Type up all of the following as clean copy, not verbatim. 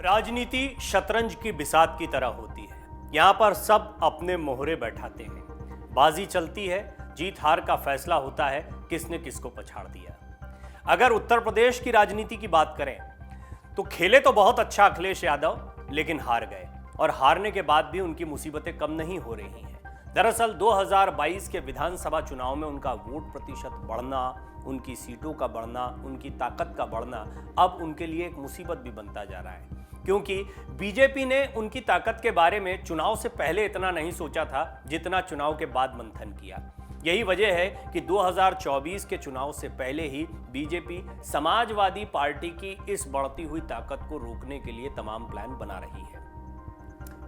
राजनीति शतरंज की बिसात की तरह होती है। यहाँ पर सब अपने मोहरे बैठाते हैं, बाजी चलती है, जीत हार का फैसला होता है किसने किसको पछाड़ दिया। अगर उत्तर प्रदेश की राजनीति की बात करें तो खेले तो बहुत अच्छा अखिलेश यादव, लेकिन हार गए और हारने के बाद भी उनकी मुसीबतें कम नहीं हो रही हैं। दरअसल 2022 के विधानसभा चुनाव में उनका वोट प्रतिशत बढ़ना, उनकी सीटों का बढ़ना, उनकी ताकत का बढ़ना अब उनके लिए एक मुसीबत भी बनता जा रहा है, क्योंकि बीजेपी ने उनकी ताकत के बारे में चुनाव से पहले इतना नहीं सोचा था जितना चुनाव के बाद मंथन किया। यही वजह है कि 2024 के चुनाव से पहले ही बीजेपी समाजवादी पार्टी की इस बढ़ती हुई ताकत को रोकने के लिए तमाम प्लान बना रही है।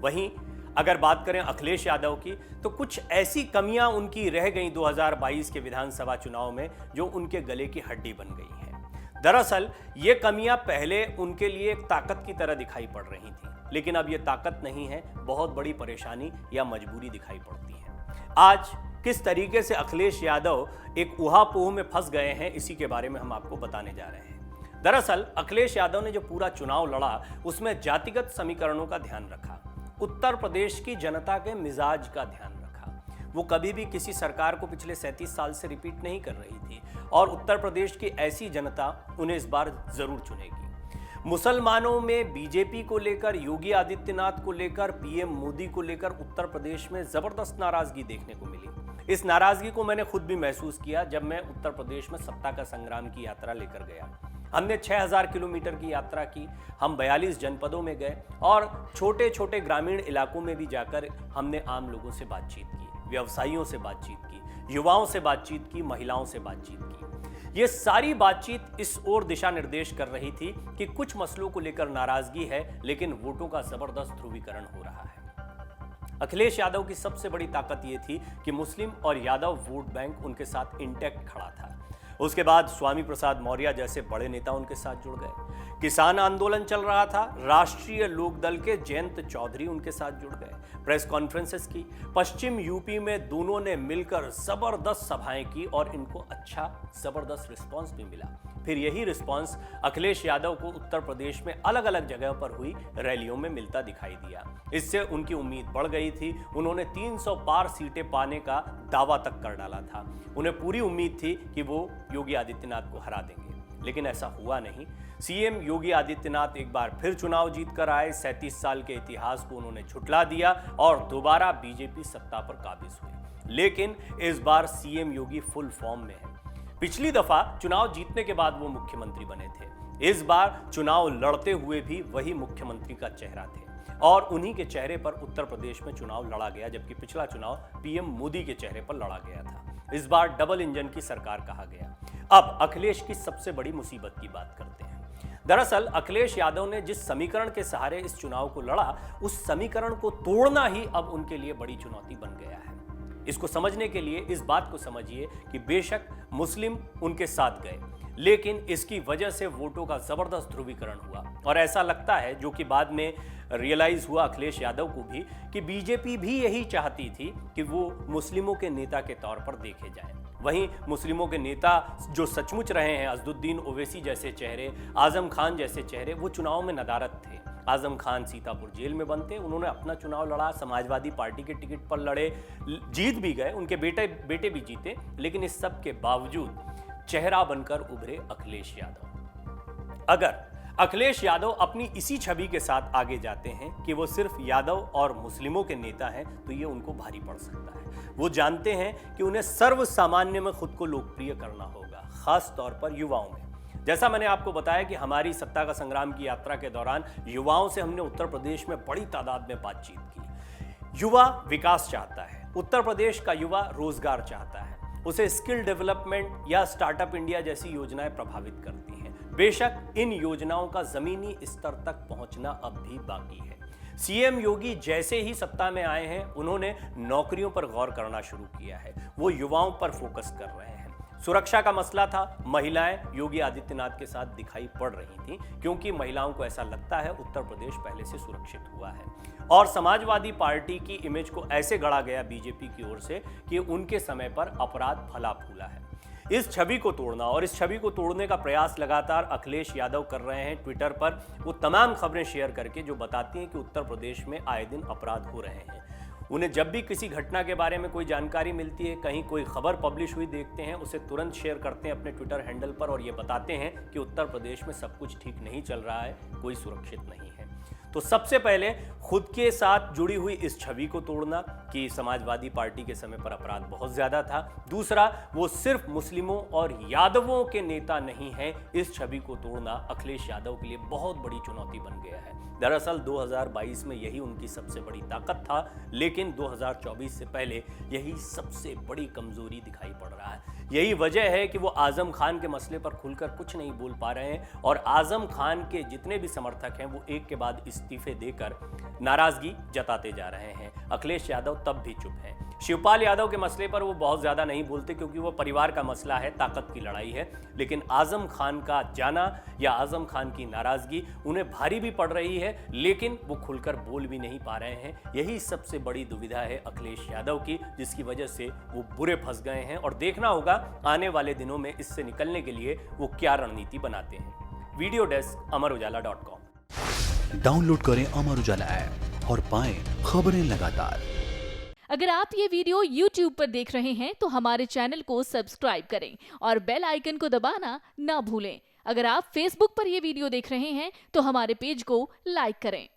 वहीं अगर बात करें अखिलेश यादव की, तो कुछ ऐसी कमियां उनकी रह गई 2022 के विधानसभा चुनाव में जो उनके गले की हड्डी बन गई हैं। दरअसल ये कमियां पहले उनके लिए एक ताकत की तरह दिखाई पड़ रही थी, लेकिन अब ये ताकत नहीं है, बहुत बड़ी परेशानी या मजबूरी दिखाई पड़ती है। आज किस तरीके से अखिलेश यादव एक ऊहापोह में फंस गए हैं, इसी के बारे में हम आपको बताने जा रहे हैं। दरअसल अखिलेश यादव ने जो पूरा चुनाव लड़ा उसमें जातिगत समीकरणों का ध्यान रखा, उत्तर प्रदेश की जनता के मिजाज का ध्यान रखा। वो कभी भी किसी सरकार को पिछले 37 साल से रिपीट नहीं कर रही थी और उत्तर प्रदेश की ऐसी जनता उन्हें इस बार जरूर चुनेगी। मुसलमानों में बीजेपी को लेकर, योगी आदित्यनाथ को लेकर, पीएम मोदी को लेकर उत्तर प्रदेश में जबरदस्त नाराजगी देखने को मिली। इस नाराजगी को मैंने खुद भी महसूस किया जब मैं उत्तर प्रदेश में सत्ता का संग्राम की यात्रा लेकर गया। हमने 6000 किलोमीटर की यात्रा की, हम 42 जनपदों में गए और छोटे छोटे ग्रामीण इलाकों में भी जाकर हमने आम लोगों से बातचीत की, व्यवसायियों से बातचीत की, युवाओं से बातचीत की, महिलाओं से बातचीत की। ये सारी बातचीत इस ओर दिशा निर्देश कर रही थी कि कुछ मसलों को लेकर नाराजगी है, लेकिन वोटों का जबरदस्त ध्रुवीकरण हो रहा है। अखिलेश यादव की सबसे बड़ी ताकत यह थी कि मुस्लिम और यादव वोट बैंक उनके साथ इंटैक्ट खड़ा था। उसके बाद स्वामी प्रसाद मौर्य जैसे बड़े नेता उनके साथ जुड़ गए। किसान आंदोलन चल रहा था, राष्ट्रीय लोकदल के जयंत चौधरी उनके साथ जुड़ गए। प्रेस कॉन्फ्रेंसेस की, पश्चिम यूपी में दोनों ने मिलकर जबरदस्त सभाएं की और इनको अच्छा जबरदस्त रिस्पांस भी मिला। फिर यही रिस्पांस अखिलेश यादव को उत्तर प्रदेश में अलग अलग जगह पर हुई रैलियों में मिलता दिखाई दिया। इससे उनकी उम्मीद बढ़ गई थी। उन्होंने 300 पार सीटें पाने का दावा तक कर डाला था। उन्हें पूरी उम्मीद थी कि वो योगी आदित्यनाथ को हरा देंगे, लेकिन ऐसा हुआ नहीं। सीएम योगी आदित्यनाथ एक बार फिर चुनाव जीत कर आए। 37 साल के इतिहास को उन्होंने झुठला दिया और दोबारा बीजेपी सत्ता पर काबिज हुई। लेकिन इस बार सीएम योगी फुल फॉर्म में है। पिछली दफा चुनाव जीतने के बाद वो मुख्यमंत्री बने थे, इस बार चुनाव लड़ते हुए भी वही मुख्यमंत्री का चेहरा थे और उन्हीं के चेहरे पर उत्तर प्रदेश में चुनाव लड़ा गया, जबकि पिछला चुनाव पीएम मोदी के चेहरे पर लड़ा गया था। इस बार डबल इंजन की सरकार कहा गया। अब अखिलेश की सबसे बड़ी मुसीबत की बात करते हैं। दरअसल अखिलेश यादव ने जिस समीकरण के सहारे इस चुनाव को लड़ा, उस समीकरण को तोड़ना ही अब उनके लिए बड़ी चुनौती बन गया है। इसको समझने के लिए इस बात को समझिए कि बेशक मुस्लिम उनके साथ गए, लेकिन इसकी वजह से वोटों का जबरदस्त ध्रुवीकरण हुआ और ऐसा लगता है, जो कि बाद में रियलाइज हुआ अखिलेश यादव को भी, कि बीजेपी भी यही चाहती थी कि वो मुस्लिमों के नेता के तौर पर देखे जाएं। वहीं मुस्लिमों के नेता जो सचमुच रहे हैं, अज़दुद्दीन ओवैसी जैसे चेहरे, आजम खान जैसे चेहरे, वो चुनाव में नदारद थे। आजम खान सीतापुर जेल में बंद थे, उन्होंने अपना चुनाव लड़ा, समाजवादी पार्टी के टिकट पर लड़े, जीत भी गए, उनके बेटे भी जीते, लेकिन इस सब के बावजूद चेहरा बनकर उभरे अखिलेश यादव। अगर अखिलेश यादव अपनी इसी छवि के साथ आगे जाते हैं कि वो सिर्फ यादव और मुस्लिमों के नेता हैं, तो ये उनको भारी पड़ सकता है। वो जानते हैं कि उन्हें सर्व सामान्य में खुद को लोकप्रिय करना होगा, खास तौर पर युवाओं में। जैसा मैंने आपको बताया कि हमारी सत्ता का संग्राम की यात्रा के दौरान युवाओं से हमने उत्तर प्रदेश में बड़ी तादाद में बातचीत की। युवा विकास चाहता है, उत्तर प्रदेश का युवा रोजगार चाहता है, उसे स्किल डेवलपमेंट या स्टार्टअप इंडिया जैसी योजनाएं प्रभावित करती हैं। बेशक इन योजनाओं का जमीनी स्तर तक पहुंचना अब भी बाकी है। सीएम योगी जैसे ही सत्ता में आए हैं, उन्होंने नौकरियों पर गौर करना शुरू किया है। वो युवाओं पर फोकस कर रहे हैं। सुरक्षा का मसला था, महिलाएं योगी आदित्यनाथ के साथ दिखाई पड़ रही थीं, क्योंकि महिलाओं को ऐसा लगता है उत्तर प्रदेश पहले से सुरक्षित हुआ है। और समाजवादी पार्टी की इमेज को ऐसे गढ़ा गया बीजेपी की ओर से कि उनके समय पर अपराध फला फूला है। इस छवि को तोड़ना और इस छवि को तोड़ने का प्रयास लगातार अखिलेश यादव कर रहे हैं। ट्विटर पर वो तमाम खबरें शेयर करके जो बताती हैं कि उत्तर प्रदेश में आए दिन अपराध हो रहे हैं। उन्हें जब भी किसी घटना के बारे में कोई जानकारी मिलती है, कहीं कोई खबर पब्लिश हुई देखते हैं, उसे तुरंत शेयर करते हैं अपने ट्विटर हैंडल पर और ये बताते हैं कि उत्तर प्रदेश में सब कुछ ठीक नहीं चल रहा है, कोई सुरक्षित नहीं है। तो सबसे पहले खुद के साथ जुड़ी हुई इस छवि को तोड़ना कि समाजवादी पार्टी के समय पर अपराध बहुत ज्यादा था। दूसरा, वो सिर्फ मुस्लिमों और यादवों के नेता नहीं हैं। इस छवि को तोड़ना अखिलेश यादव के लिए बहुत बड़ी चुनौती बन गया है। दरअसल 2022 में यही उनकी सबसे बड़ी ताकत था, लेकिन 2024 से पहले यही सबसे बड़ी कमजोरी दिखाई पड़ रहा है। यही वजह है कि वो आजम खान के मसले पर खुलकर कुछ नहीं बोल पा रहे हैं और आजम खान के जितने भी समर्थक हैं वो एक के बाद इस्तीफे देकर नाराजगी जताते जा रहे हैं। अखिलेश यादव तब भी चुप हैं। शिवपाल यादव के मसले पर वो बहुत ज्यादा नहीं बोलते क्योंकि वो परिवार का मसला है, ताकत की लड़ाई है। लेकिन आजम खान का जाना या आजम खान की नाराजगी उन्हें भारी भी पड़ रही है, लेकिन वो खुलकर बोल भी नहीं पा रहे हैं। यही सबसे बड़ी दुविधा है अखिलेश यादव की, जिसकी वजह से वो बुरे फंस गए हैं और देखना होगा आने वाले दिनों में इससे निकलने के लिए वो क्या रणनीति बनाते हैं। Video desk amarujala.com। डाउनलोड करें अमर उजाला ऐप और पाएं खबरें लगातार। अगर आप ये वीडियो YouTube पर देख रहे हैं तो हमारे चैनल को सब्सक्राइब करें और बेल आइकन को दबाना ना भूलें। अगर आप Facebook पर ये वीडियो देख रहे हैं तो हमारे पेज को लाइक करें।